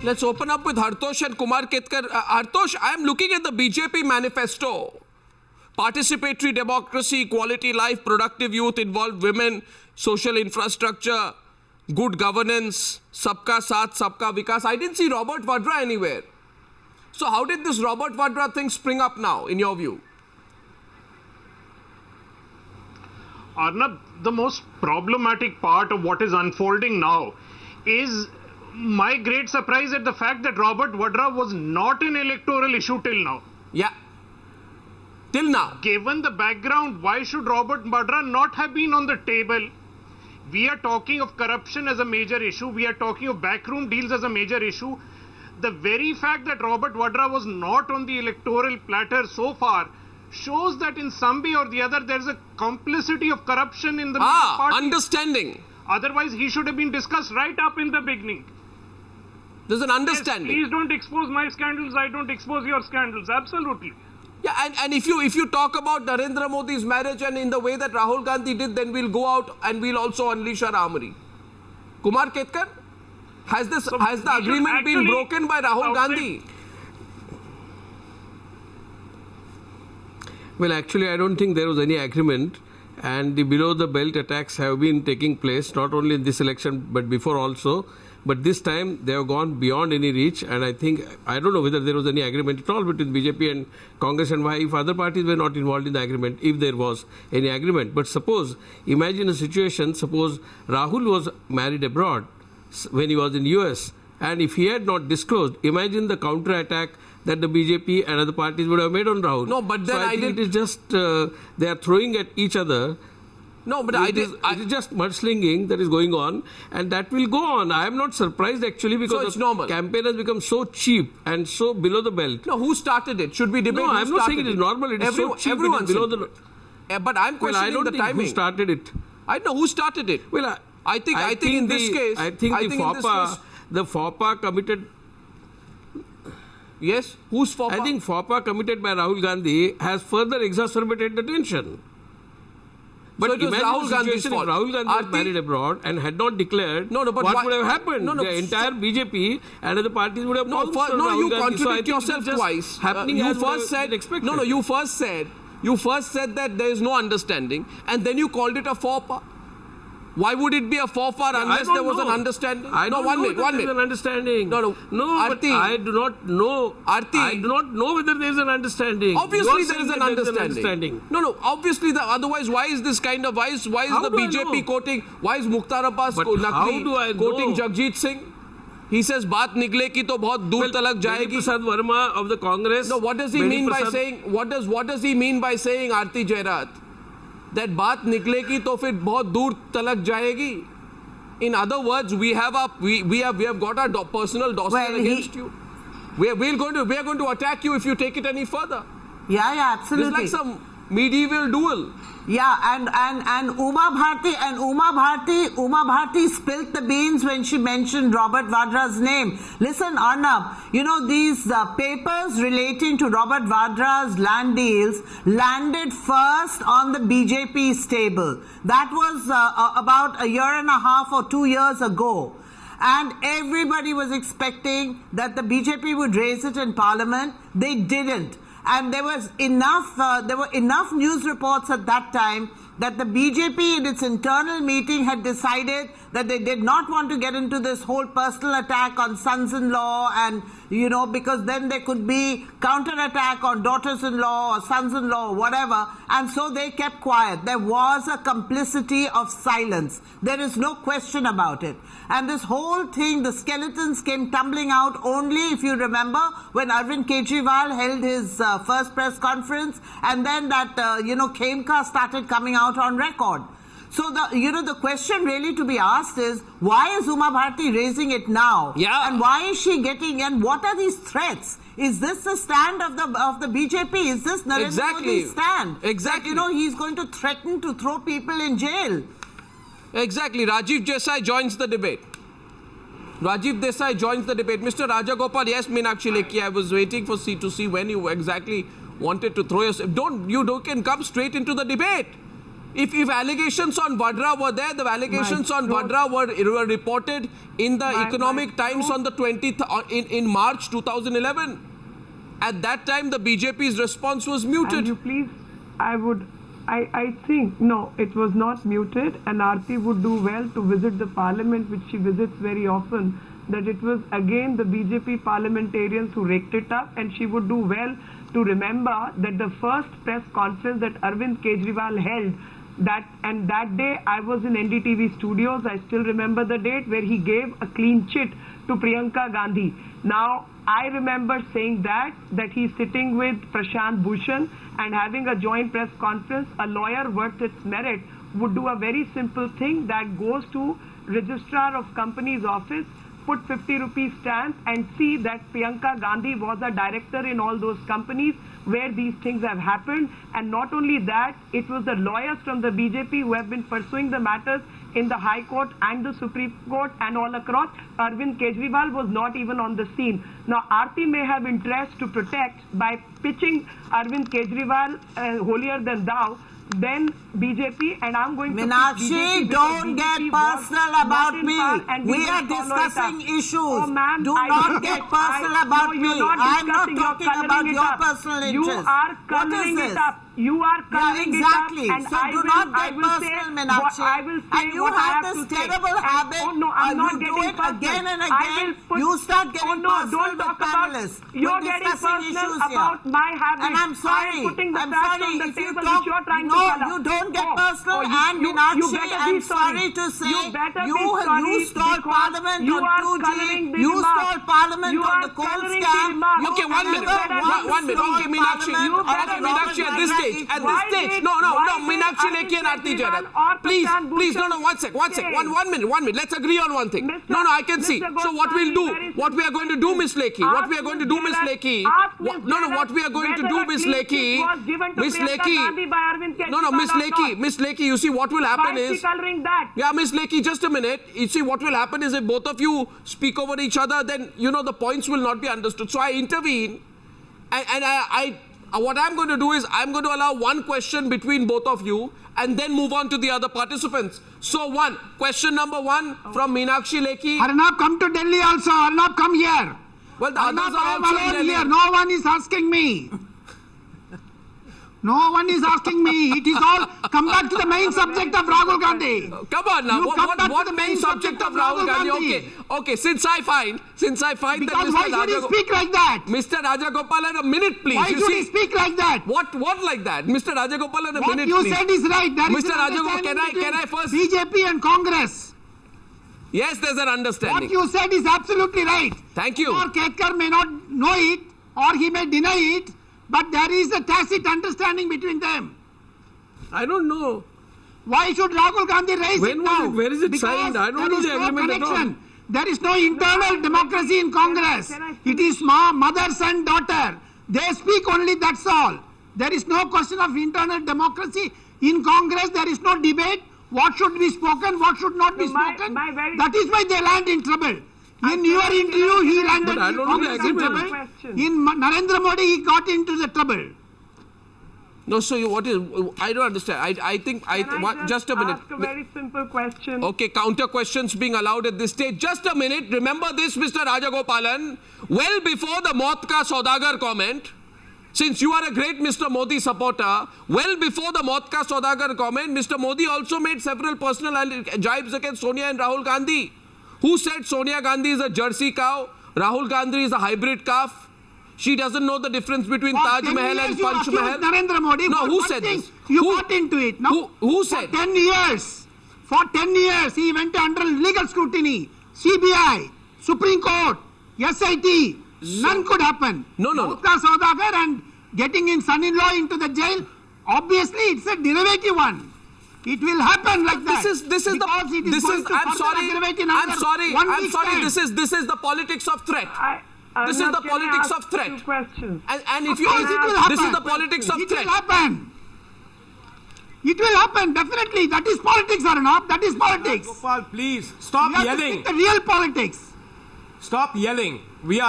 Let's open up with Hartosh and Kumar Ketkar. Hartosh, I am looking at the BJP manifesto. Participatory democracy, quality life, productive youth, involved women, social infrastructure, good governance, sabka saath, sabka vikas. I didn't see Robert Vadra anywhere. So how did this Robert Vadra thing spring up now, in your view? Arnab, the most problematic part of what is unfolding now is my great surprise at the fact that Robert Vadra was not an electoral issue till now. Yeah. Till now. Given the background, why should Robert Vadra not have been on the table? We are talking of corruption as a major issue. We are talking of backroom deals as a major issue. The very fact that Robert Vadra was not on the electoral platter so far shows that in some way or the other there is a complicity of corruption in the party. Understanding. Otherwise, he should have been discussed right up in the beginning. There's an understanding. Yes, please don't expose my scandals. I don't expose your scandals. Absolutely. Yeah, and if you talk about Narendra Modi's marriage and in the way that Rahul Gandhi did, then we'll go out and we'll also unleash our armory. Kumar Ketkar, has the agreement been broken by Rahul Gandhi? Well, actually, I don't think there was any agreement, and the below-the-belt attacks have been taking place, not only in this election, but before also. But this time, they have gone beyond any reach, and I don't know whether there was any agreement at all between BJP and Congress, and why, if other parties were not involved in the agreement, if there was any agreement. But imagine a situation, suppose Rahul was married abroad when he was in US, and if he had not disclosed, imagine the counter-attack that the BJP and other parties would have made on Rahul. No, but then I think it is just they are throwing at each other. No, but it is just mudslinging that is going on, and that will go on. I am not surprised actually, because the campaign has become so cheap and so below the belt. No, who started it? Should we debate? No, I am not saying it is normal. It is so cheap. Everyone below the. But I am questioning the timing. Who started it? I know who started it. Well, I think in this case, the FOPA committed. Yes, whose FOPA? I think FOPA committed by Rahul Gandhi has further exacerbated the tension. But so imagine Rahul Gandhi's fault. If Rahul Gandhi was married abroad and had not declared, what would have happened? The entire BJP and other parties would have you contradict yourself twice. You first said that there is no understanding, and then you called it a faux pas. Why would it be a faux pas unless there was an understanding? One minute. An understanding. No, Aarti, I do not know. Aarti, I do not know whether there is an understanding. Obviously, there is an understanding. No. Obviously, otherwise, why is this kind of why is the BJP quoting? Why is Mukhtar Abbas Naqvi quoting Jagjit Singh? He says, "Baat nikle ki to bahut dur talak jayegi." Prasad Verma of the Congress. No, what does he mean by saying? What does he mean by saying, Aarti Jairat? That बात निकलेगी तो फिर बहुत दूर तलक जाएगी. In other words, we have got our personal dossier against you. We are going to attack you if you take it any further. Yeah, absolutely. It's like some medieval duel. Yeah, and Uma Bharti spilt the beans when she mentioned Robert Vadra's name. Listen, Arnab, these papers relating to Robert Vadra's land deals landed first on the BJP's table. That was about a year and a half or 2 years ago. And everybody was expecting that the BJP would raise it in Parliament. They didn't. And there were enough news reports at that time that the BJP in its internal meeting had decided that they did not want to get into this whole personal attack on sons-in-law, and because then there could be counter-attack on daughters-in-law or sons-in-law or whatever, and so they kept quiet. There was a complicity of silence. There is no question about it. And this whole thing, the skeletons came tumbling out only, if you remember, when Arvind Kejriwal held his first press conference, and then that, Khemka started coming out on record. So the question really to be asked is, why is Uma Bharti raising it now? Yeah. And why is she getting, and what are these threats? Is this the stand of the BJP? Is this Narendra Modi's stand? Exactly. That, he's going to threaten to throw people in jail. Exactly. Rajiv Desai joins the debate. Mr. Rajagopal, yes, Meenakshi Lekhi, I was waiting to see when you exactly wanted to throw yourself. You can come straight into the debate. If allegations on Vadra were there, the allegations on Vadra were reported in the Economic Times on the 20th in March 2011. At that time, the BJP's response was muted. And you please, I think, no, it was not muted, and Aarti would do well to visit the parliament, which she visits very often, that it was again the BJP parliamentarians who raked it up, and she would do well to remember that the first press conference that Arvind Kejriwal held, that day I was in NDTV studios, I still remember the date, where he gave a clean chit to Priyanka Gandhi. Now, I remember saying that he's sitting with Prashant Bhushan and having a joint press conference. A lawyer worth its merit would do a very simple thing, that goes to Registrar of Companies office, put 50 rupees stamp and see that Priyanka Gandhi was a director in all those companies where these things have happened. And not only that, it was the lawyers from the BJP who have been pursuing the matters in the High Court and the Supreme Court and all across. Arvind Kejriwal was not even on the scene. Now, Aarti may have interest to protect by pitching Arvind Kejriwal holier than thou, then BJP, and I'm going to Meenakshi, don't get personal about me. We are discussing issues. Oh, do not get personal about me. I'm not talking about your personal interests. You are coloring it up. You are coloring it up. And so do not get personal, Meenakshi. And you have this terrible habit. Oh no, I'm not getting personal. Again and again. You start getting personal with panelists. You're getting personal about my habits. And I'm sorry. I'm putting the facts on the table which you're trying to color. You don't get personal. And Meenakshi, I'm sorry to say, you stole Parliament on 2G. You stole Parliament on the coal scam. Okay, 1 minute. 1 minute. Okay, Meenakshi. Okay, Meenakshi, at this stage. No, Meenakshi Lekhi and Aarti Jairam. Please, no, 1 sec. 1 minute. Let's agree on one thing. No, I can see. So what we'll do, what we are going to do, Miss Lekhi, what we are going to do, Miss Lekhi, Miss Lekhi, you see what will happen is, yeah, Miss Lekhi, just a minute. You see what will happen is if both of you speak over each other, then the points will not be understood. So I intervene, and I what I'm going to do is I'm going to allow one question between both of you and then move on to the other participants. So question number 1 from Meenakshi Lekhi. Arnab, come to Delhi also. Arnab, come here. Well, the Arnab, others are also in Delhi. Here. No one is asking me. No one is asking me. It is all, come back to the main subject of Rahul Gandhi. Come on now. What main subject of Rahul Gandhi? Okay. Since I find because that why should he speak like that? Mr. Rajagopalan, a minute, please. Why should he speak like that? What like that? Mr. Rajagopalan, a minute, please. What you said is right. There Mr. Rajagopalan, can I first? BJP and Congress. Yes, there's an understanding. What you said is absolutely right. Thank you. Or Ketkar may not know it, or he may deny it, but there is a tacit understanding between them. I don't know. Why should Rahul Gandhi raise it now? Where is it signed? I don't know the agreement at all. There is no internal democracy in Congress. It is mother, son, daughter. They speak only, that's all. There is no question of internal democracy. In Congress, there is no debate. What should be spoken, what should not be spoken. That is why they land in trouble. In your interview, he landed in Congress in trouble. In Narendra Modi, he got into the trouble. No, so I don't understand. I think, just a minute. Ask a very simple question. Okay, counter questions being allowed at this stage. Just a minute. Remember this, Mr. Rajagopalan. Well before the Maut Ka Saudagar comment, since you are a great Mr. Modi supporter, well before the Maut Ka Saudagar comment, Mr. Modi also made several personal jibes against Sonia and Rahul Gandhi. Who said Sonia Gandhi is a Jersey cow? Rahul Gandhi is a hybrid calf? She doesn't know the difference between Taj Mahal and Panch Mahal. Narendra Modi. No, who said this? You got into it. No? Who said? For 10 years, he went under legal scrutiny. CBI, Supreme Court, SIT. None could happen. No. Maut-Ka Saudagar and getting in son-in-law into the jail. Obviously, it's a derivative one. It will happen like that. This is the politics of threat. This is the politics of threat. And if this is the politics of threat. It will happen, definitely. That is politics, Arnab. That is politics. Gopal, please stop yelling. The real politics. Stop yelling. We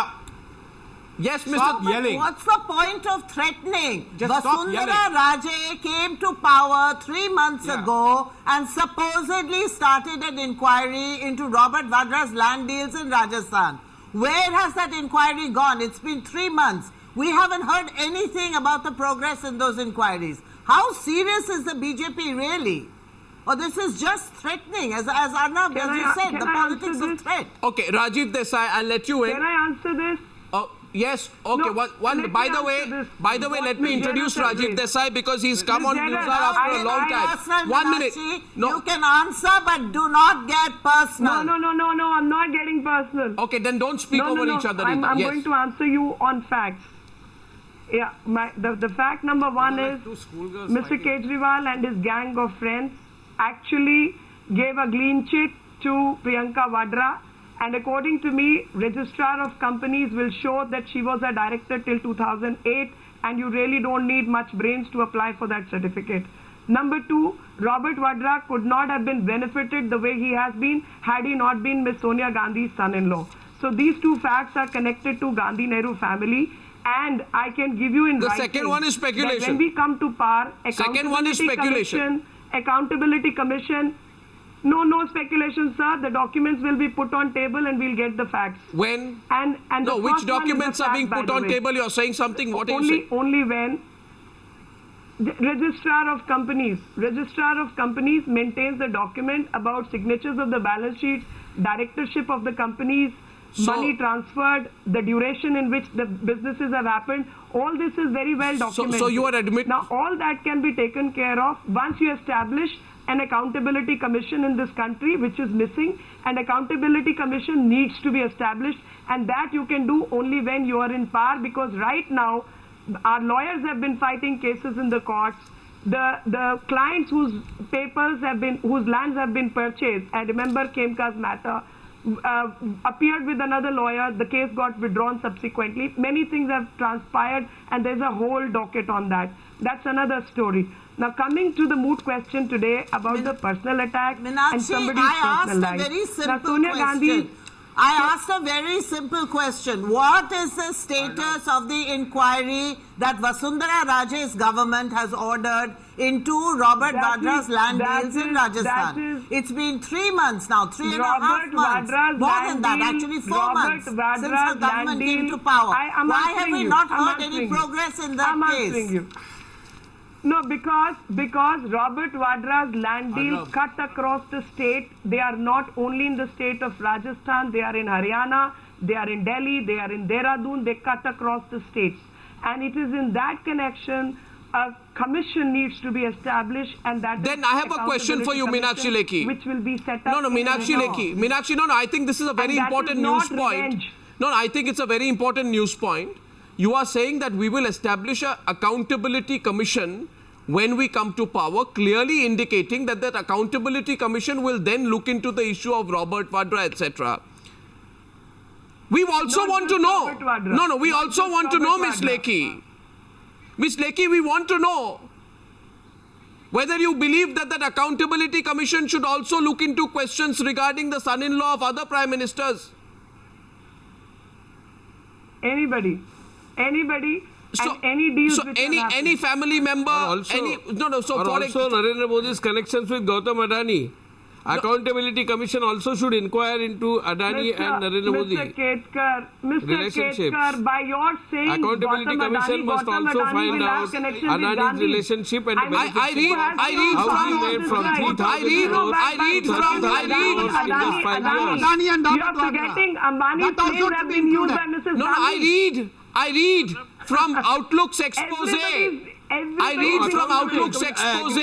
Yes, Mr. Stop yelling. What's the point of threatening? Just stop Vasundhara Raje came to power 3 months ago and supposedly started an inquiry into Robert Vadra's land deals in Rajasthan. Where has that inquiry gone? It's been 3 months. We haven't heard anything about the progress in those inquiries. How serious is the BJP really? Or this is just threatening, as Arnab, as you said, the politics of threat. Okay, Rajiv Desai, I'll let you in. Can I answer this? Oh, yes. Okay. No, By the way, let me introduce Rajiv Desai because he's come on Newshour after a long time. 1 minute. You can answer, but do not get personal. No, I'm not getting personal. Okay, then don't speak over each other. I'm yes. going to answer you on facts. Yeah, the fact number one is Mr. Kejriwal and his gang of friends actually gave a clean chit to Priyanka Vadra, and according to me, Registrar of Companies will show that she was a director till 2008, and you really don't need much brains to apply for that certificate. Number two, Robert Vadra could not have been benefited the way he has been had he not been Miss Sonia Gandhi's son-in-law. So these two facts are connected to Gandhi Nehru family. And I can give you in the writing second one is speculation. that when we come to power, Second one is speculation. Accountability Commission, no speculation, sir. The documents will be put on table and we'll get the facts. When? And no, the which first one is documents a are fact, being by put the on way. table? You're saying something. What are you saying? Only when the Registrar of Companies maintains the document about signatures of the balance sheets, directorship of the companies, money transferred, the duration in which the businesses have happened. All this is very well documented. So you are admitting... Now, all that can be taken care of once you establish an accountability commission in this country, which is missing. An accountability commission needs to be established, and that you can do only when you are in power, because right now, our lawyers have been fighting cases in the courts. The clients whose lands have been purchased, I remember Khemka's matter, appeared with another lawyer, the case got withdrawn subsequently. Many things have transpired and there's a whole docket on that. That's another story. Now coming to the moot question today about the personal attack and somebody's personal life. I asked a very simple question. What is the status of the inquiry that Vasundhara Raje's government has ordered into Robert Vadra's land deals in Rajasthan? It's been 3 months now, 3.5 months. More than that, actually 4 months since the government came to power. Why have we not heard any progress in that case? No, because Robert Vadra's land deals cut across the state. They are not only in the state of Rajasthan, they are in Haryana, they are in Delhi, they are in Dehradun, they cut across the states. And it is in that connection a commission needs to be established, and that then I have a question for you, Meenakshi Lekhi. Which will be set up. No, Meenakshi Lekhi. Meenakshi, no, I think this is a very important news point. No, I think it's a very important news point. You are saying that we will establish an accountability commission when we come to power, clearly indicating that that accountability commission will then look into the issue of Robert Vadra, etc. We also want to know. We also want to know, Ms. Lekhi. Ms. Lekhi, we want to know whether you believe that that accountability commission should also look into questions regarding the son-in-law of other prime ministers. Anybody. So, and any deals so any family member, also Narendra Modi's connections with Gautam Adani. Accountability Commission also should inquire into Adani and Narendra Modi. Mr. Ketkar, by your saying Accountability Commission must also find out Adani's relationship and I read from Adani and Ambani's names have been used by Mrs. Gandhi. I read from Outlook's expose. I read from Outlook's expose,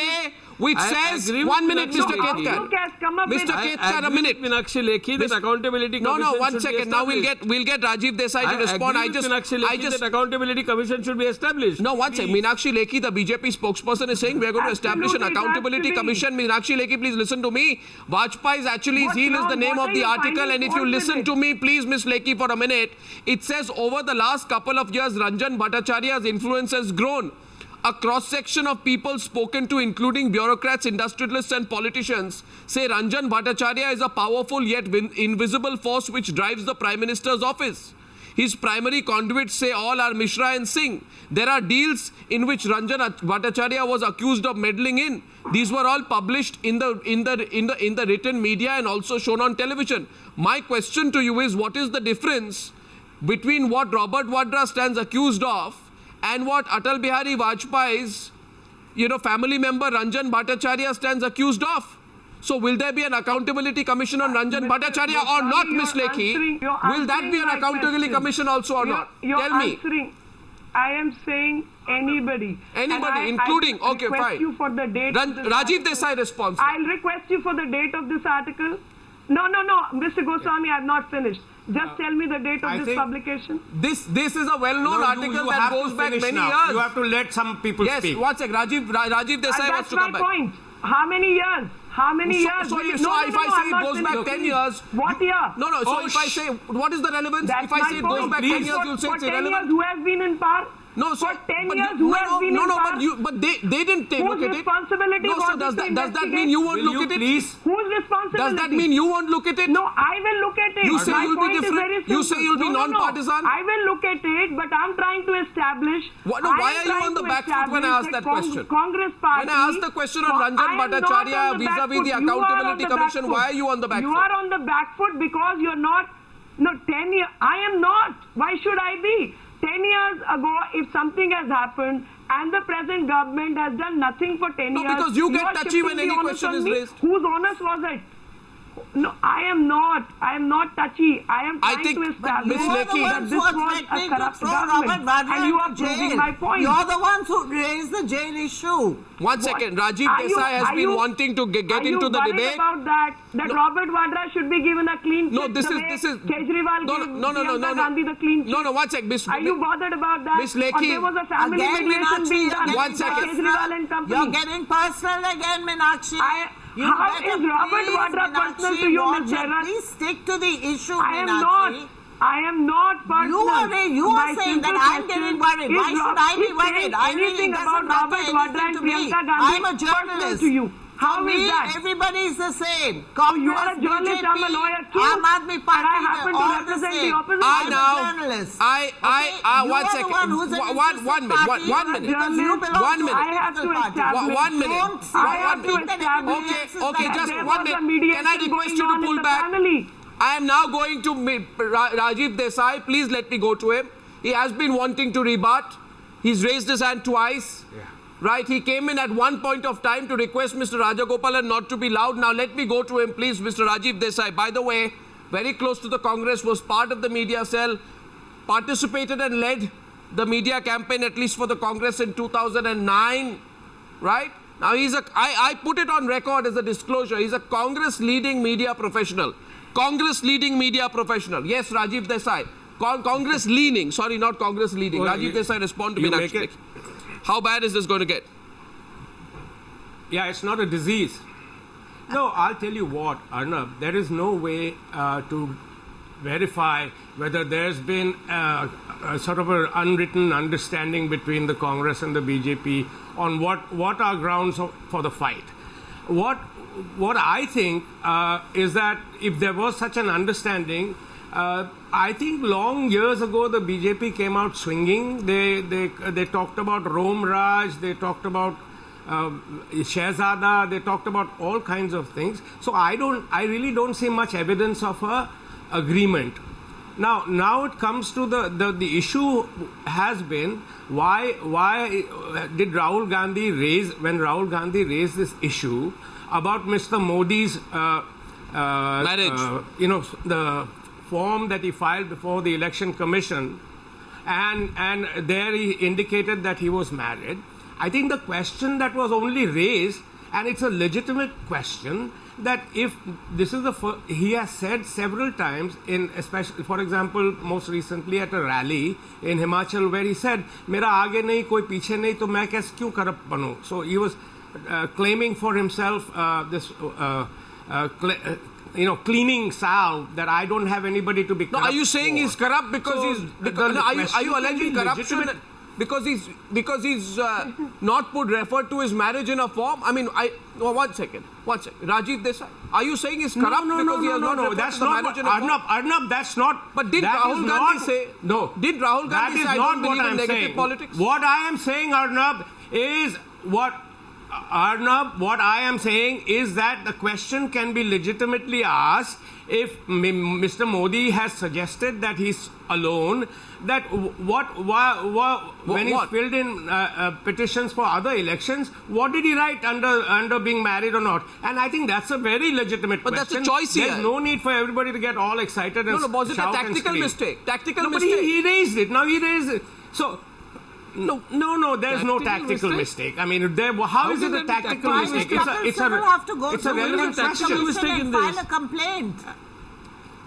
which says, 1 minute, Mr. Ketkar. Mr. Ketkar, a minute. Meenakshi Lekhi, that accountability commission. No, 1 second. Now we'll get Rajiv Desai to respond. That accountability commission should be established. No, 1 second. Meenakshi Lekhi, the BJP spokesperson, is saying we are going to establish an accountability commission. Meenakshi Lekhi, please listen to me. Vajpayee's actually zeal is the name of the article, and if you listen to me, please, Ms. Lekhi, for a minute, it says over the last couple of years, Ranjan Bhattacharya's influence has grown. A cross-section of people spoken to, including bureaucrats, industrialists and politicians, say Ranjan Bhattacharya is a powerful yet invisible force which drives the Prime Minister's office. His primary conduits say all are Mishra and Singh. There are deals in which Ranjan Bhattacharya was accused of meddling in. These were all published in the written media and also shown on television. My question to you is, what is the difference between what Robert Vadra stands accused of and what Atal Bihari Vajpayee's, family member Ranjan Bhattacharya stands accused of? So will there be an accountability commission on Ranjan Bhattacharya or not, Ms. Lekhi? Will that be an accountability commission also or not? Tell me. I am saying anybody. Anybody, including, okay, fine. You for the date Rajiv Desai response. I'll request you for the date of this article. No, Mr. Goswami, I have not finished. Just tell me the date of this publication. This is a well-known article that goes back many years. You have to let some people speak. Yes, one sec. Rajiv Desai wants to come back. That's my point. How many years? How many years? So if I say it goes back 10 years... What year? No. So if I say, what is the relevance? If I say it goes back 10 years, you'll say it's irrelevant. For 10 years, who has been in power? No, so, for 10 years, who has been in power? But they didn't take look at it. Responsibility no, so does that mean you won't look at it? Please? Whose responsibility? Does that mean you won't look at it? No, I will look at it. You say you'll be different? You say you'll be non-partisan? I will look at it, but I'm trying to establish... Why are you on the back foot when I asked that question? Congress party... When I asked the question on Ranjan Bhattacharya vis-a-vis the Accountability Commission, why are you on the back foot? You are on the back foot because you're not... No, 10 years... I am not. Why should I be? 10 years ago, if something has happened and the present government has done nothing for 10 years... No, because you get touchy when any question is raised. Whose onus was it? No, I am not. I am not touchy. I am trying to establish that this was a corrupt government. And you are proving my point. You're the ones who raised the jail issue. One second. Rajiv Desai has been wanting to get into the debate. About that Robert Vadra should be given a clean no, chit. This is Kejriwal gave Priyanka Gandhi the clean chit. No, one second. Are you bothered about that? Miss Lekhi. Or there was a family mediation being done. One second. Kejriwal and company. You're getting personal again, Meenakshi. How is Robert Vadra personal to you, Ms. Jairam? Please stick to the issue, I am not personal. You are saying that I'm getting worried. Why should I be worried? Anything about Robert Vadra and Priyanka Gandhi I'm a journalist. To you. How is that? Everybody is the same. You are a journalist, I'm a lawyer too. Aam Aadmi Party, and I happen to represent the opposition. I'm a journalist. One second. One minute. I have to establish. 1 minute. I have to establish. Okay, just 1 minute. Can I request you to pull back? I am now going to Rajiv Desai. Please let me go to him. He has been wanting to rebut. He's raised his hand twice. Yeah. Right, he came in at one point of time to request Mr. Rajagopalan not to be loud. Now let me go to him, please, Mr. Rajiv Desai. By the way, very close to the Congress, was part of the media cell, participated and led the media campaign, at least for the Congress in 2009, right? Now I put it on record as a disclosure. He's a Congress leading media professional. Congress leading media professional. Yes, Rajiv Desai. Congress leaning, sorry, not Congress leading. Well, Rajiv Desai, respond to me actually. How bad is this going to get? Yeah, it's not a disease. No, I'll tell you what, Arnab, there is no way to verify whether there's been a sort of an unwritten understanding between the Congress and the BJP on what are grounds for the fight. What I think is that if there was such an understanding, I think long years ago the BJP came out swinging. They talked about Rom Raj, they talked about Shehzada, they talked about all kinds of things. So I really don't see much evidence of a agreement. Now it comes to the issue has been why did Rahul Gandhi raise this issue about Mr. Modi's marriage, the form that he filed before the Election Commission, and there he indicated that he was married. I think the question that was only raised, and it's a legitimate question, that if this is he has said several times, especially, for example, most recently at a rally in Himachal, where he said, "Mera aage nahi, koi piche nahi, to main kaise kyun corrupt banu?" So he was claiming for himself this. Cleaning salve that I don't have anybody to be corrupt. No, are you saying he's corrupt because are you alleging corruption? because he's not referred to his marriage in a form. I mean, one second. Rajiv Desai, are you saying he's corrupt because he has not referred that's to the not marriage what, in a form? Arnab, that's not. But did that Rahul is Gandhi not- say? No. Did Rahul That Gandhi is say I not don't what believe in I'm negative saying. politics? What I am saying, Arnab, is what I am saying is that the question can be legitimately asked if Mr. Modi has suggested that he's alone, that when he's filled in petitions for other elections, what did he write under being married or not? And I think that's a very legitimate But question. that's a choice There's here. no need for everybody to get all excited and No, was it a shout and tactical scream. mistake? Tactical No, but mistake. he raised it. Now he raised it. So, no, there's no tactical mistake. I mean, how is it a tactical Why mistake? would Kapil Sibal have to go it's a through relevant election question. commission and file a complaint?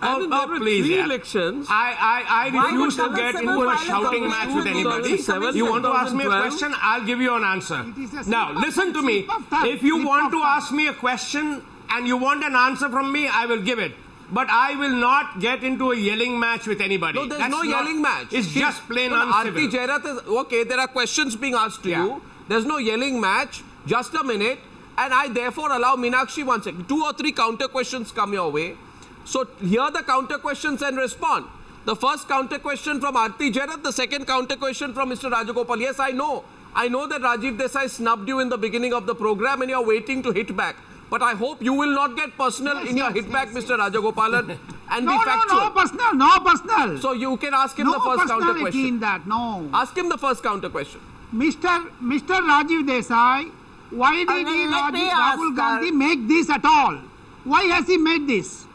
I mean, there were please, 3 yeah. elections. I Why refuse would to get Kapil into Sibal a file a shouting complaint match with with anybody. 2007, You want to ask me a 2012? question? I'll give you an answer. It is a Now, slip of listen to tongue, me. slip of tongue, If you slip want of to tongue. ask me a question and you want an answer from me, I will give it. But I will not get into a yelling match with anybody. No, there's That's no not- yelling match. It's just plain No, uncivil. Aarti Jairath is okay. There are questions being asked to Yeah. you. There's no yelling match. Just a minute, and I therefore allow Meenakshi 1 second. 2 or 3 counter questions come your way. So hear the counter questions and respond. The first counter question from Aarti Jairath. The second counter question from Mr. Rajagopal. Yes, I know. I know that Rajiv Desai snubbed you in the beginning of the program, and you're waiting to hit back. But I hope you will not get personal in your hit back, Mr. Rajagopalan, and be factual. No personal. So you can ask him No the first counter personality question. in that, no. Ask him the first counter question. Mr. Rajiv Desai, why did Let me ask, Rahul Gandhi make this at all? Why has he made this?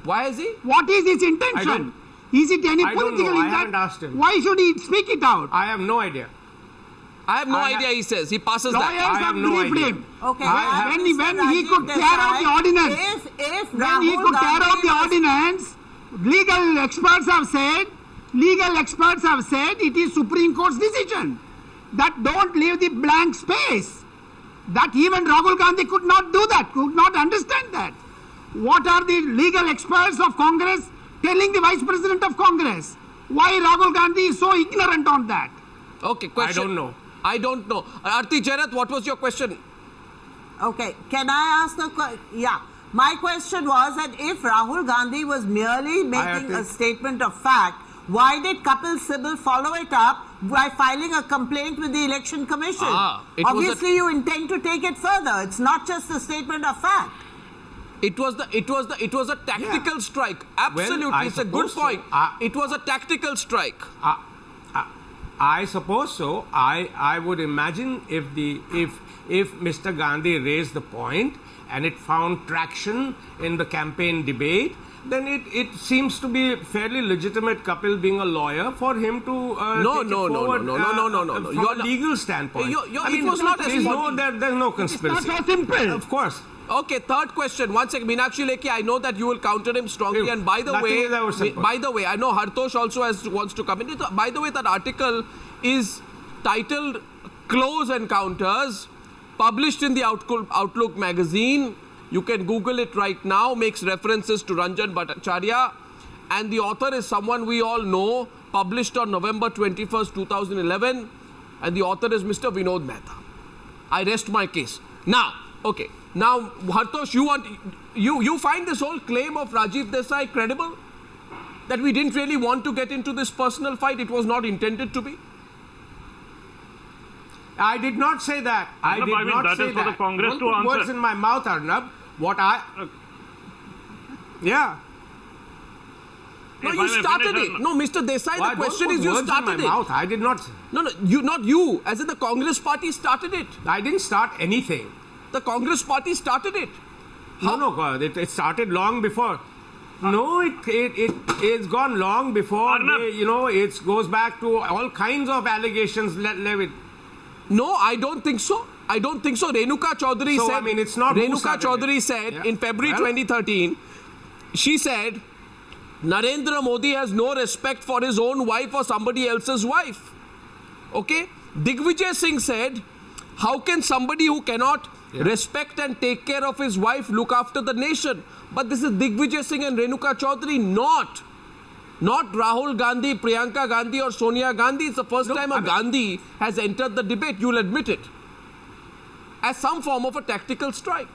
Why is he? What is his I intention? don't- Is it any I don't political know. I intent? haven't asked him. Why should he speak it out? I have no idea. I have no I ha- idea, he says. He passes Lawyers that. I have have no briefed idea. him. Okay. When he Rajiv could tear out Desai, the ordinance, If when he Rahul could tear out Gandhi the was- ordinance, legal experts have said it is Supreme Court's decision that don't leave the blank space. That even Rahul Gandhi could not do that, could not understand that. What are the legal experts of Congress telling the Vice President of Congress? Why Rahul Gandhi is so ignorant on that? Okay, question. I don't know. I don't know. Aarti Jairath, what was your question? Okay, can I ask the question? Yeah. My question was that if Rahul Gandhi was merely making a statement of fact, why did Kapil Sibal follow it up by filing a complaint with the Election Commission? It was Obviously, you intend to take it further. It's not just a statement of fact. It was a tactical strike. Absolutely, I it's a good suppose point. so. It was a tactical strike. I suppose so. I would imagine if Mr. Gandhi raised the point and it found traction in the campaign debate, then it seems to be fairly legitimate, Kapil being a lawyer, for him to No, take no, it no, forward no, no, no, no, no. from You're a not- legal standpoint. It was not as there's simple. there's no conspiracy. so simple. Of course. Okay, third question. One second, Meenakshi Lekhi, I know that you will counter him strongly. And by the Nothing is ever simple. I know Hartosh also wants to come in. By the way, that article is titled "Close Encounters," published in the Outlook magazine. You can Google it right now. Makes references to Ranjan Bhattacharya, and the author is someone we all know. Published on November 21st, 2011, and the author is Mr. Vinod Mehta. I rest my case. Now, okay. Now, Hartosh, you find this whole claim of Rajiv Desai credible? That we didn't really want to get into this personal fight? It was not intended to be? I did not say that. I did not that say is for the that. Congress Don't to put answer. words in my mouth, Arnab. Yeah. No, If you I may started finish, it. No, Mr. Desai, Why? the question Don't is put you words in started my it. mouth. I did not. No, not you. As in the Congress party started it. I didn't start anything. The Congress party started it. No, God, it started long before. No, it's gone long before. Arnab. It goes back to all kinds of allegations. No, I don't think so. I don't think so. Renuka Chaudhary So, said. I mean, it's not who Renuka started Chaudhary it. said Yeah. in February Well. 2013, she said, Narendra Modi has no respect for his own wife or somebody else's wife. Okay? Digvijay Singh said, how can somebody who cannot respect and take care of his wife look after the nation? But this is Digvijay Singh and Renuka Chaudhary, not Not Rahul Gandhi, Priyanka Gandhi or Sonia Gandhi. It's the first time a Gandhi has entered the debate, you'll admit it, as some form of a tactical strike.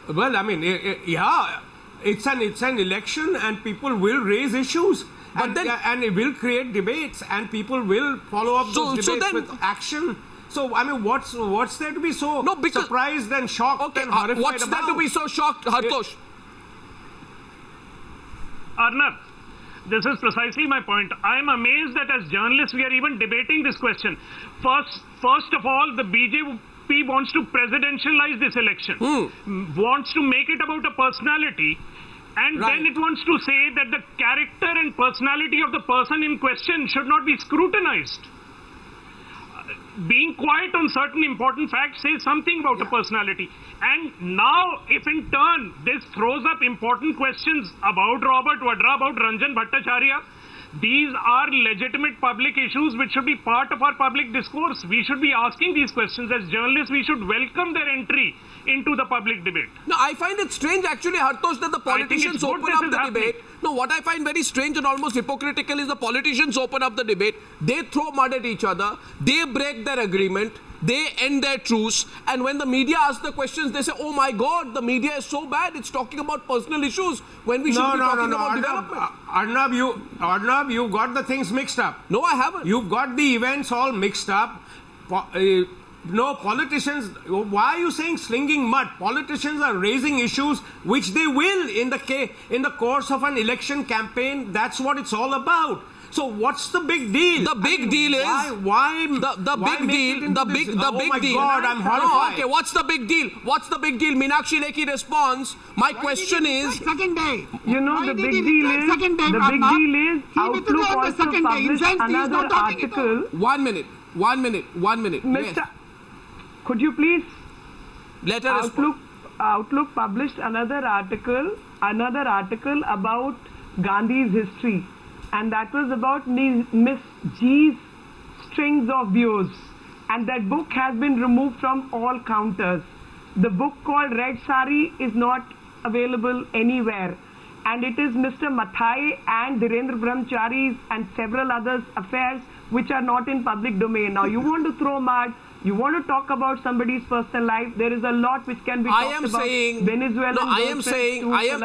Well, I mean, yeah, it's an election and people will raise issues. But And it will create debates and people will follow up those debates with action. So, I mean, what's there to be so surprised and shocked and horrified what's about? there to be so shocked, Hartosh? Arnab, this is precisely my point. I am amazed that as journalists we are even debating this question. First of all, the BJP wants to presidentialize this election, wants to make it about a personality, and then it wants to say that the character and personality of the person in question should not be scrutinized. Being quiet on certain important facts says something about a personality. And now, if in turn this throws up important questions about Robert Vadra, about Ranjan Bhattacharya, these are legitimate public issues which should be part of our public discourse. We should be asking these questions. As journalists, we should welcome their entry into the public debate. No, I find it strange actually, Hartosh, that the politicians open up the debate. No, what I find very strange and almost hypocritical is the politicians open up the debate, they throw mud at each other, they break their agreement, they end their truce, and when the media asks the questions, they say, oh my God, the media is so bad, it's talking about personal issues when we should be talking about development. Arnab, you got the things mixed up. No, I haven't. You've got the events all mixed up. No, politicians, why are you saying slinging mud? Politicians are raising issues which they will in the course of an election campaign. That's what it's all about. So what's the big deal? The big deal is why the big deal. The big deal. Oh my God, I'm horrified. Okay, what's the big deal? What's the big deal? Meenakshi Lekhi responds. My question is. Second day. You know, the big deal is Outlook also published another article. 1 minute. Mr. Yes. Could you please? Let her respond. Outlook published another article about Gandhi's history, and that was about Miss G's strings of views, and that book has been removed from all counters. The book called Red Sari is not available anywhere, and it is Mr. Mathai and Dhirendra Brahmachari's and several others' affairs which are not in public domain. Now you want to throw mud, you want to talk about somebody's personal life. There is a lot which can be talked about. Venezuelan. No, I am saying, Meenakshi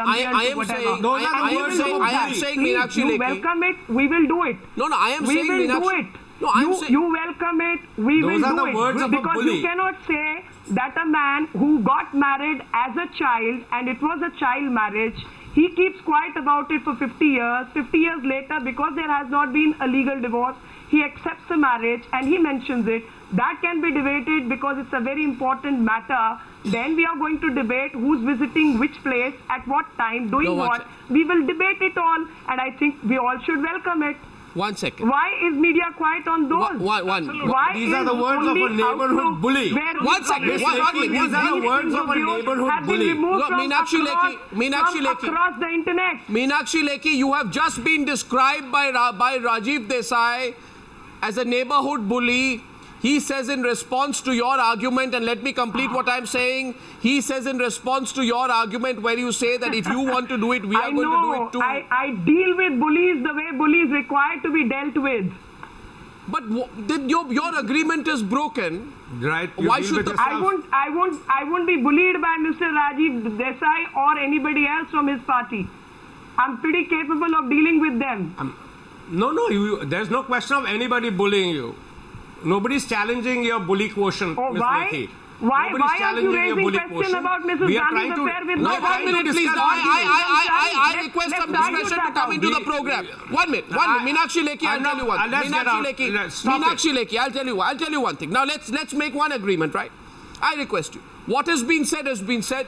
Lekhi. You welcome it, we will do it. No, I am saying, Meenakshi. No, you welcome it, we will do it. Because you cannot say that a man who got married as a child and it was a child marriage, he keeps quiet about it for 50 years. 50 years later, because there has not been a legal divorce, he accepts the marriage and he mentions it. That can be debated because it's a very important matter. Then we are going to debate who's visiting which place, at what time, doing what. We will debate it all, and I think we all should welcome it. 1 second. Why is media quiet on those? Why these are the words of a neighborhood bully. 1 second. These are the words of a neighborhood bully. Look, Meenakshi Lekhi. Across the internet. Meenakshi Lekhi, you have just been described by Rajiv Desai as a neighborhood bully. He says in response to your argument, and let me complete what I'm saying. He says in response to your argument where you say that if you want to do it, we are going to do it too. I deal with bullies the way bullies require to be dealt with. But your agreement is broken. Right. Why should I won't be bullied by Mr. Rajiv Desai or anybody else from his party. I'm pretty capable of dealing with them. There's no question of anybody bullying you. Nobody's challenging your bully quotient, Ms. Lekhi. Why are you raising question about Mrs. Gandhi's affair with No, 1 minute, please. I request some discretion to come into the program. 1 minute. Meenakshi Lekhi, I'll tell you one thing. Meenakshi Lekhi, I'll tell you one thing. Now let's make one agreement, right? I request you. What has been said has been said.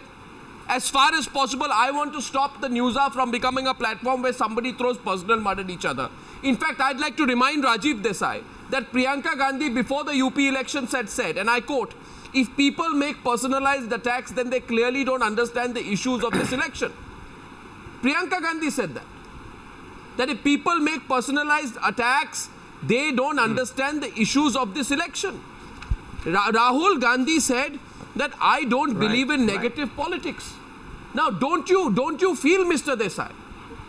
As far as possible, I want to stop the Newshour from becoming a platform where somebody throws personal mud at each other. In fact, I'd like to remind Rajiv Desai that Priyanka Gandhi before the UP elections had said, and I quote, if people make personalized attacks, then they clearly don't understand the issues of this election. Priyanka Gandhi said that. That if people make personalized attacks, they don't understand the issues of this election. Rahul Gandhi said that I don't believe in negative politics. Now, don't you feel, Mr. Desai,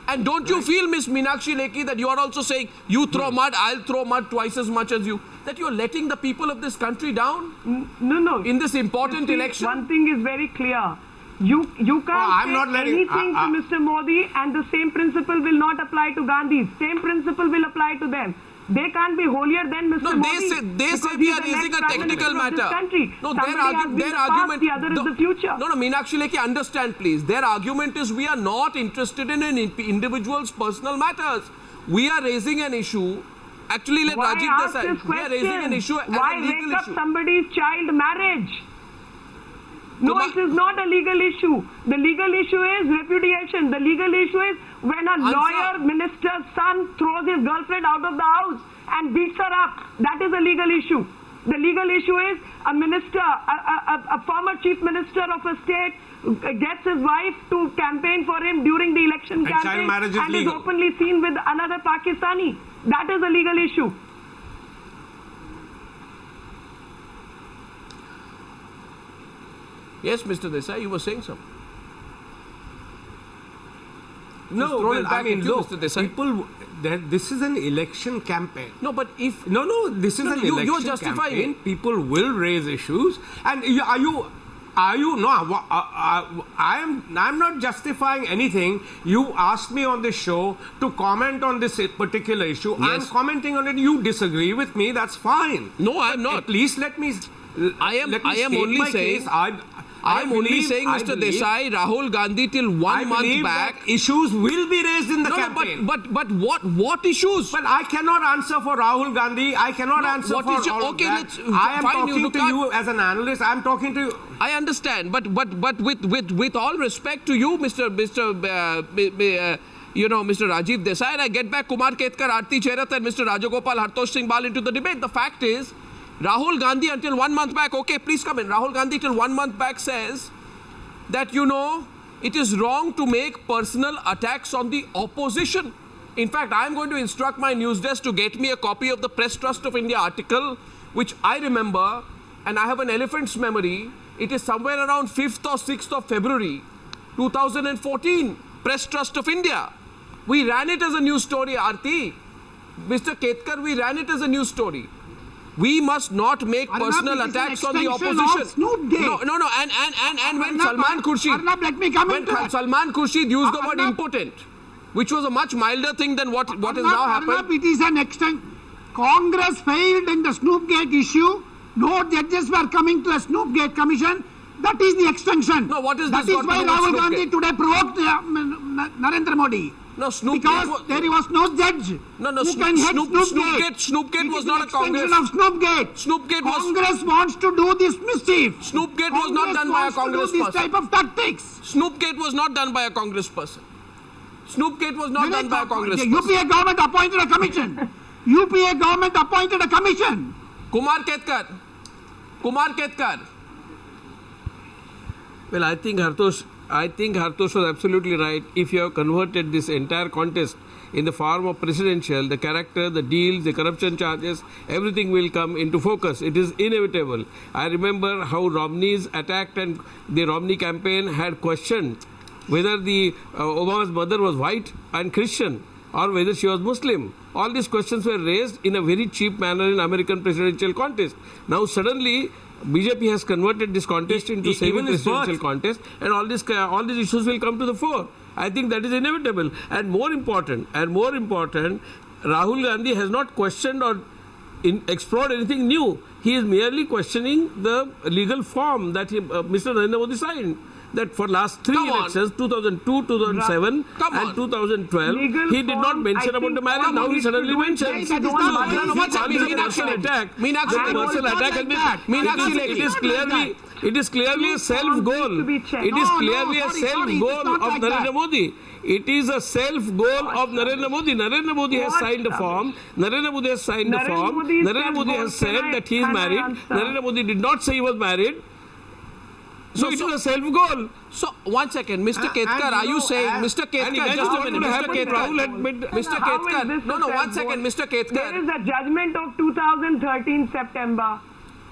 And don't you feel, Miss Meenakshi Lekhi, that you are also saying, you throw mud, I'll throw mud twice as much as you, that you're letting the people of this country down? No. In this important election? One thing is very clear. You can't I'm say not letting- anything to Mr. Modi, and the same principle will not apply to Gandhi. Same principle will apply to them. They can't be holier than Mr. No, Modi. they say we are raising a technical matter. No, their argument. The other is the future. No, Meenakshi Lekhi, understand please. Their argument is we are not interested in an individual's personal matters. We are raising an issue. Actually, let Why Rajiv ask Desai. this We are raising an issue as Why a legal wake up issue. somebody's child marriage? No, Kumar- it is not a legal issue. The legal issue is repudiation. The legal issue is when a lawyer, minister's son throws his girlfriend out of the house and beats her up. That is a legal issue. The legal issue is a minister, a former chief minister of a state gets his wife to campaign for him during the election And child campaign marriage is and legal. is openly seen with another Pakistani. That is a legal issue. Yes, Mr. Desai, you were saying something. No, throw it well, back I mean, at you, look, Mr. Desai. people, this is an election campaign. No, but if... No, this is No, an you're election justifying campaign. it. People will raise issues, and I'm not justifying anything. You asked me on this show to comment on this particular issue. I'm Yes. commenting on it. You disagree with me, that's fine. No, I'm But not. At least let me I am state only my saying... case. I am only believe- saying, I Mr. believe- Desai, Rahul Gandhi till I 1 month believe back... that issues will be raised in the No, campaign. but what issues? But I cannot answer for Rahul Gandhi. I cannot No, answer what for is your- all okay, of that. let's- I am fine, talking you to can't- you as an analyst. I'm talking to you. I understand, but with all respect to you, Mr. Rajiv Desai, and I get back Kumar Ketkar, Aarti Cherath, and Mr. Rajagopal Hartosh Singh Bal into the debate. The fact is, Rahul Gandhi until 1 month back, okay, please come in. Rahul Gandhi till 1 month back says that, it is wrong to make personal attacks on the opposition. In fact, I am going to instruct my news desk to get me a copy of the Press Trust of India article, which I remember, and I have an elephant's memory. It is somewhere around 5th or 6th of February, 2014, Press Trust of India. We ran it as a news story, Aarti. Mr. Ketkar, we ran it as a news story. We must not make Arnab, personal it is an attacks on the extension opposition. of Snoopgate. No, and when Arnab, Salman Khurshid, Arnab, let me come when into that. Salman Khurshid used the word Arnab- impotent, which was a much milder thing than what has now happened. Arnab, it is an extent. Congress failed in the Snoopgate issue. No judges were coming to a Snoopgate commission. That is the extension. No, what is that this is got to why do with Rahul Gandhi Snoopgate? today provoked Narendra Modi. No, Snoopgate Because was, there was no judge. No, who can head Snoopgate It was is not the a Congress. extension of Snoopgate. Snoopgate was- Congress wants to do this mischief. Snoopgate was not done by a Congress Congress wants to do this person. type of tactics. Snoopgate was not done by a Congress person. Snoopgate was not done by a Congress The person. UPA government appointed a commission. UPA government appointed a commission. Kumar Ketkar. Well, I think Hartosh was absolutely right. If you have converted this entire contest in the form of presidential, the character, the deals, the corruption charges, everything will come into focus. It is inevitable. I remember how Romney's attacked, and the Romney campaign had questioned whether the Obama's mother was white and Christian or whether she was Muslim. All these questions were raised in a very cheap manner in American presidential contest. Now suddenly BJP has converted this contest into semi-presidential contest, and all these issues will come to the fore. I think that is inevitable. And more important, Rahul Gandhi has not questioned or explored anything new. He is merely questioning the legal form that Mr. Narendra Modi signed. That for last three elections, 2002, 2007 and 2012, Legal he did not form, mention I about the think marriage. all Now he he should suddenly do is mentions. say that So, it's not if Madhana, he what's comes with a Meenakshi personal Lekhi? attack, Meenakshi the Lekhi. personal It's not attack like has that. been. Meenakshi Lekhi. It is clearly a self Forms goal. need to be checked. It is No, clearly a sorry, self it's goal not of like Narendra that. Modi. It is a self goal of Narendra Modi. Narendra Modi has What signed a rubbish. form. Narendra Modi has signed a Narendra form. Modi's Narendra Modi has self-goal. said Can that he is I married. answer? Narendra Modi did not say he was married. So No, it so- is a self goal. So, 1 second, Mr. And Ketkar, are you saying, Mr. Ketkar, imagine just a what minute, would Mr. happen if Rahul had made- Mr. How is Ketkar, this no, a 1 self-goal? second, Mr. There Ketkar. is a judgment of 2013 September.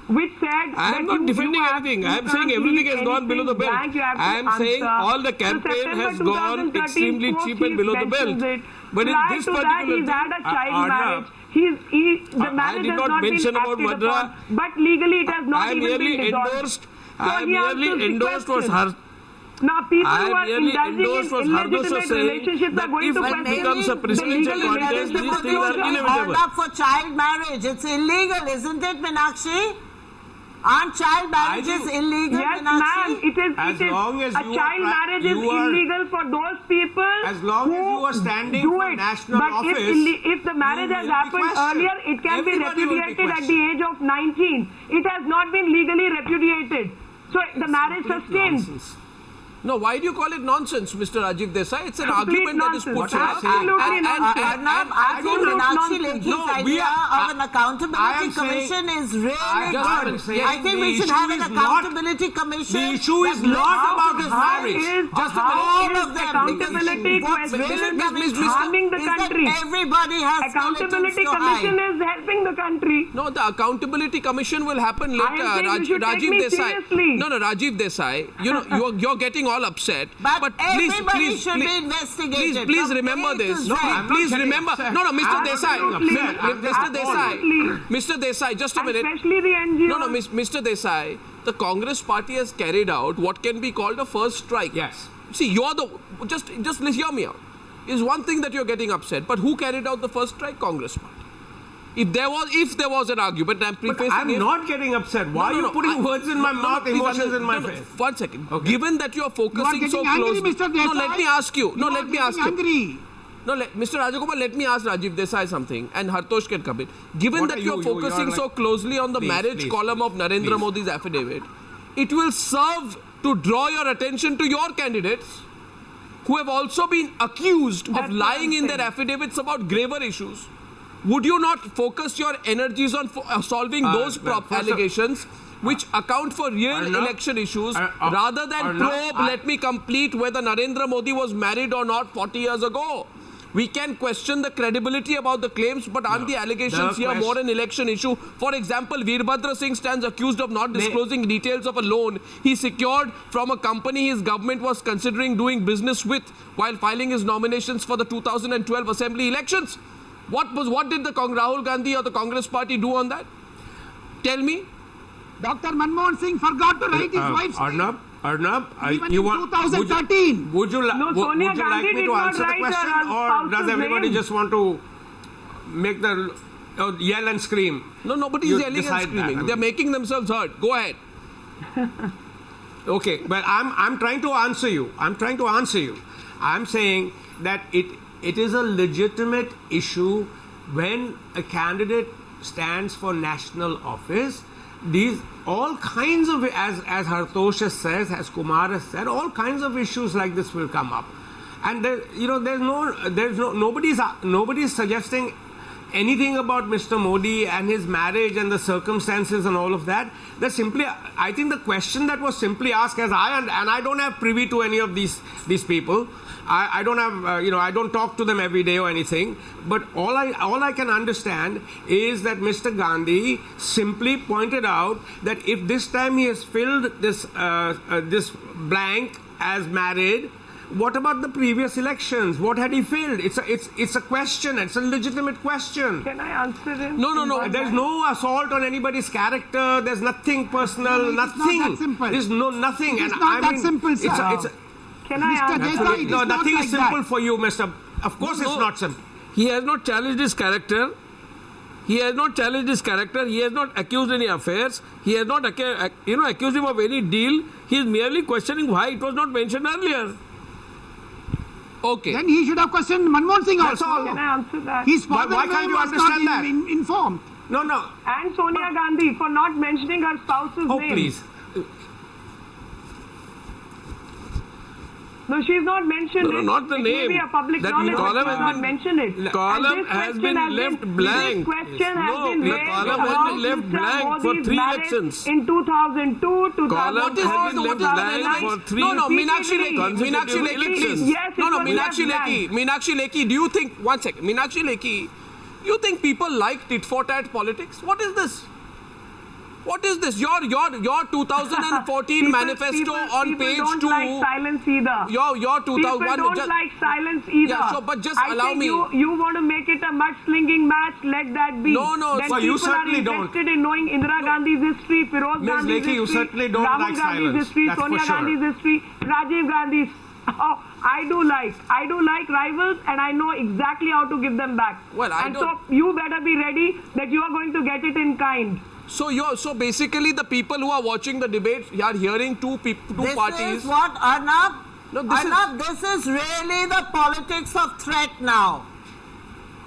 which said I that am not you defending have- anything. you I am can't saying everything leave has gone below the anything belt. blank, you have to I am saying answer. all the So campaign September has gone 2013 extremely post, cheap he and below the mentions belt. it. But in Prior this to that, particular he's had a thing, child Arnab, marriage. The marriage did has not not been mention about acted Vadra. upon, but legally it has not I even merely been dissolved. endorsed. So I he merely answers the endorsed was question. her. Now, people I who are merely indulging endorsed in what Hardosh was illegitimate saying, relationships that are going if to it question becomes a the presidential legal contest, relations these of things are the inevitable. Up for child marriage. It's illegal, isn't it, Meenakshi? Aren't child marriages think- illegal, Yes, Meenakshi? ma'am. As long as a you child are marriage is you are- illegal for those people As long as who you are standing do for it. national but office, if the marriage you has will be happened questioned. earlier, it can be Everybody will be repudiated at the questioned. age of 19. It has not been legally repudiated. So the marriage sustains. Nonsense. No, why do you call it nonsense, Mr. Rajiv Desai? It's an Complete argument that is put nonsense. forth. Absolutely nonsense. Arnab, I think Absolute Meenakshi nonsense. Lekhi's No, we idea are- of an accountability I am saying- commission is really I good. am saying I think the we should issue have an is not- accountability commission. the issue is that looks not out about to his the marriage. side. Just a All minute. of them. Accountability Because what's question really is Mr. harming the is that country. everybody has Accountability skeletons to Commission hide. is helping the country. No, the accountability commission will happen I later. am saying you should take Rajiv me Desai. seriously. No, Rajiv Desai. You know, you're getting all upset. But please, everybody should be investigated. Please from remember A to this. Z. No, I'm not please getting remember. upset. No, Mr. Desai. Absolutely. Mr. Desai. Absolutely. Mr. Desai, just a minute. Especially the NGOs. No, Mr. Desai. The Congress party has carried out what can be called a first strike. Yes. See, you're the just hear me out. Is one thing that you're getting upset, but who carried out the first strike? Congress party. If there was an argument, I'm But prefacing I'm it. not getting upset. Why are you putting words in my mouth, please emotions in my no, face? 1 second. Okay. Given that you are focusing getting so angry, closely. Mr. No, Desai. let me ask you. No, You let are me ask getting you. angry. No, Mr. Rajakumar, let me ask Rajiv Desai something, and Hartosh can come in. Given What that are you are you focusing are so like- closely on the Please, marriage please, column of Narendra please. Modi's affidavit, it will serve to draw your attention to your candidates who have also been accused That's of what lying I'm in their saying. affidavits about graver issues. Would you not focus your energies on solving those well, first of- allegations which account for real Arnab, election issues Ar- rather than Arnab, probe, let me complete, whether Narendra Modi was married or not 40 years ago? We can question the credibility about the claims, but aren't the allegations here more an election issue? For example, Veerbhadra Singh stands accused of not disclosing details of a loan he secured from a company his government was considering doing business with while filing his nominations for the 2012 assembly elections. What did the Rahul Gandhi or the Congress party do on that? Tell me. Dr. Manmohan Singh forgot to write his wife's name. Arnab, Even you in want 2013. Would you No, Sonia would you like Gandhi me did to not answer the write her question, or spouse's does everybody name. just want to make the yell and scream? No, nobody's You yelling and decide that, screaming. I mean. They're making themselves heard. Go ahead. Okay, but I'm trying to answer you. I'm saying that it is a legitimate issue when a candidate stands for national office. These all kinds of, as Hartosh says, as Kumar has said, all kinds of issues like this will come up, and nobody's suggesting anything about Mr. Modi and his marriage and the circumstances and all of that. I think the question that was simply asked, and I don't have privy to any of these people. I don't have, I don't talk to them every day or anything. But all I can understand is that Mr. Gandhi simply pointed out that if this time he has filled this blank as married, what about the previous elections? What had he filled? It's a question. It's a legitimate question. Can I answer him? No. There's no assault on anybody's character. There's nothing personal. No, it's nothing. not that simple. There's nothing. It's not that simple, sir. Can I Mr. answer? Desai, it is not nothing like is simple that. for you, Mr. Of course, it's not simple. He has not challenged his character. He has not challenged his character. He has not accused any affairs. He has not accused him of any deal. He is merely questioning why it was not mentioned earlier. Okay. Then he should have questioned Manmohan Singh That's also. all. Can I answer that? His Why father can't you was not understand that? informed. No. And Sonia Gandhi for not mentioning her spouse's Oh, name. please. No, she's not mentioned No, it. not the It name. may be a public That knowledge, but column she's has not been- mentioned it. column And this has question been left blank. This question has No, been the raised column has about been left Mr. blank for Modi's 3 marriage elections. in 2002, 2000. Column has been left blank for 3 Meenakshi Lekhi, consecutive elections. Yes, it was Meenakshi left Lekhi, blank. Meenakshi Lekhi, do you think, 1 second, Meenakshi Lekhi, you think people like tit for tat politics? What is this? What is this? Your 2014 manifesto on page 2. People don't like silence either. Your 2001. People don't like silence either. Yeah, sure, but just allow me. You want to make it a mudslinging match, let that be. No. Then so people you certainly are interested in knowing Indira Gandhi's history, Feroz Ms. Gandhi's Lekhi, you history, certainly don't Rahul like Gandhi's silence. history, That's Sonia for sure. Gandhi's history, Rajiv Gandhi's. Oh, I do like rivals, and I know exactly how to give them back. Well, so you better be ready that you are going to get it in kind. So basically the people who are watching the debate are hearing two parties. This is what, Arnab? No, This is really the politics of threat now.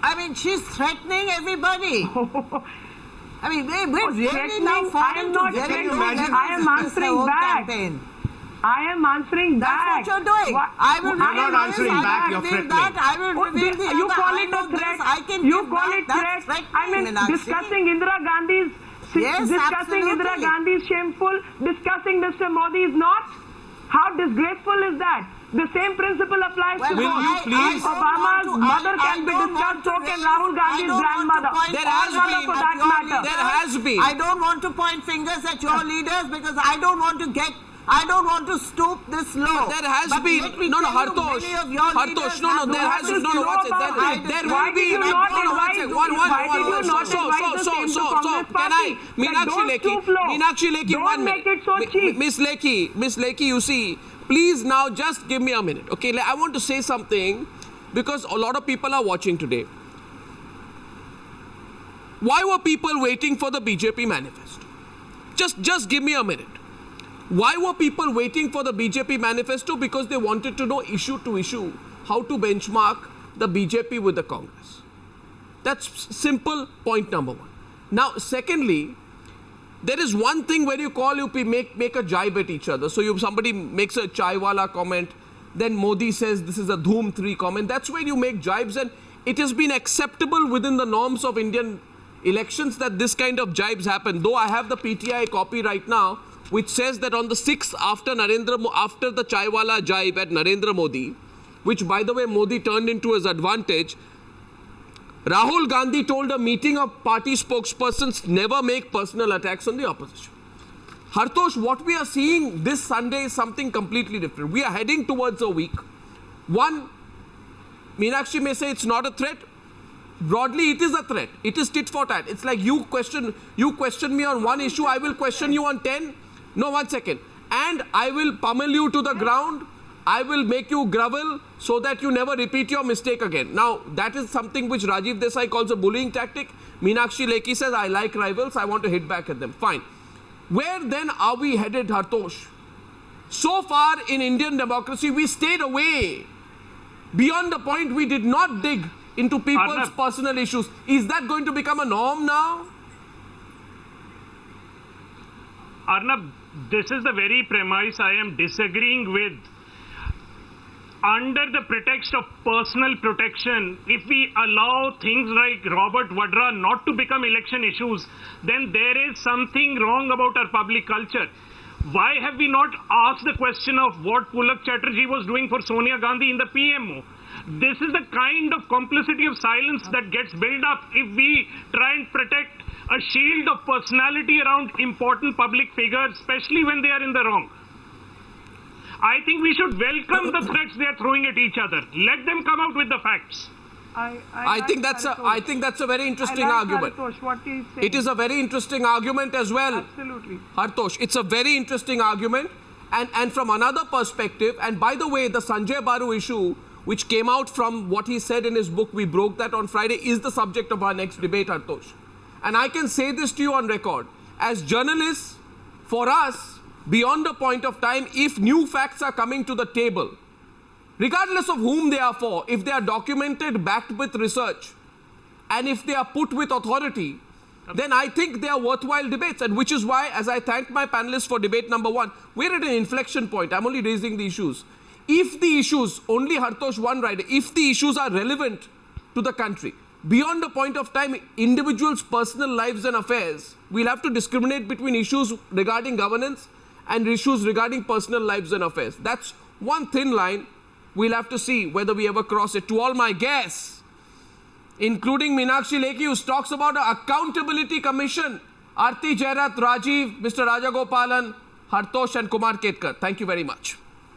I mean, she's threatening everybody. I mean, we're really now falling to very low levels. I am answering back. Campaign. I am answering back. That's what you're doing. I will You're not answering back, you're threatening. I will reveal the You other. call I it know a threat. this. I can You give call back. it That's threat. threatening, I mean, Meenakshi. discussing Indira Gandhi's Yes, discussing Indira absolutely. Gandhi is shameful. Discussing Mr. Modi is not. How disgraceful is that? The same principle applies to Will you please- Obama's mother can be discussed, so can Rahul Gandhi's grandmother. There has Or mother been- for that matter. There has been. I don't want to point fingers at your leaders because I don't want to stoop this low. There has But been let me no, tell you, Hartosh, many of your leaders no, have there no has right no, to what's it? know about There it. will Why be did you no, not one invite second, the- one. why did you not invite the same to Congress party? Meenakshi Lekhi, Don't 1 make minute. it so cheap. Miss Lekhi, you see, please now just give me a minute, okay? I want to say something because a lot of people are watching today. Why were people waiting for the BJP manifesto? Just give me a minute. Why were people waiting for the BJP manifesto? Because they wanted to know issue to issue how to benchmark the BJP with the Congress. That's simple point number one. Now, secondly, there is one thing where you make a jibe at each other. So somebody makes a chaiwala comment, then Modi says this is a Dhoom 3 comment. That's where you make jibes, and it has been acceptable within the norms of Indian elections that this kind of jibes happen. Though I have the PTI copy right now, which says that on the 6th after the chaiwala jibe at Narendra Modi, which by the way Modi turned into his advantage, Rahul Gandhi told a meeting of party spokespersons never make personal attacks on the opposition. Hartosh, what we are seeing this Sunday is something completely different. We are heading towards a week. One, Meenakshi may say it's not a threat. Broadly, it is a threat. It is tit for tat. It's like you question me on one issue, I will question you on 10. No, 1 second. And I will pummel you to the ground. I will make you grovel so that you never repeat your mistake again. Now, that is something which Rajiv Desai calls a bullying tactic. Meenakshi Lekhi says, I like rivals, I want to hit back at them. Fine. Where then are we headed, Hartosh? So far in Indian democracy, we stayed away. Beyond the point, we did not dig into people's personal issues. Is that going to become a norm now? Arnab, this is the very premise I am disagreeing with. Under the pretext of personal protection, if we allow things like Robert Vadra not to become election issues, then there is something wrong about our public culture. Why have we not asked the question of what Pulak Chatterjee was doing for Sonia Gandhi in the PMO? This is the kind of complicity of silence that gets built up if we try and protect a shield of personality around important public figures, especially when they are in the wrong. I think we should welcome the threats they are throwing at each other. Let them come out with the facts. I think that's a very interesting argument. Hartosh, what he's saying. It is a very interesting argument as well. Absolutely. Hartosh, it's a very interesting argument. And from another perspective, and by the way, the Sanjay Baru issue, which came out from what he said in his book, we broke that on Friday, is the subject of our next debate, Hartosh. And I can say this to you on record. As journalists, for us, beyond a point of time, if new facts are coming to the table, regardless of whom they are for, if they are documented, backed with research, and if they are put with authority, then I think they are worthwhile debates. And which is why, as I thank my panelists for debate number 1, we're at an inflection point. I'm only raising the issues. If the issues, only Hartosh one rider, if the issues are relevant to the country, beyond a point of time, individuals' personal lives and affairs, we'll have to discriminate between issues regarding governance and issues regarding personal lives and affairs. That's one thin line. We'll have to see whether we ever cross it. To all my guests, including Meenakshi Lekhi, who talks about an accountability commission. Aarti Jairath, Rajiv, Mr. Rajagopalan, Hartosh and Kumar Ketkar. Thank you very much.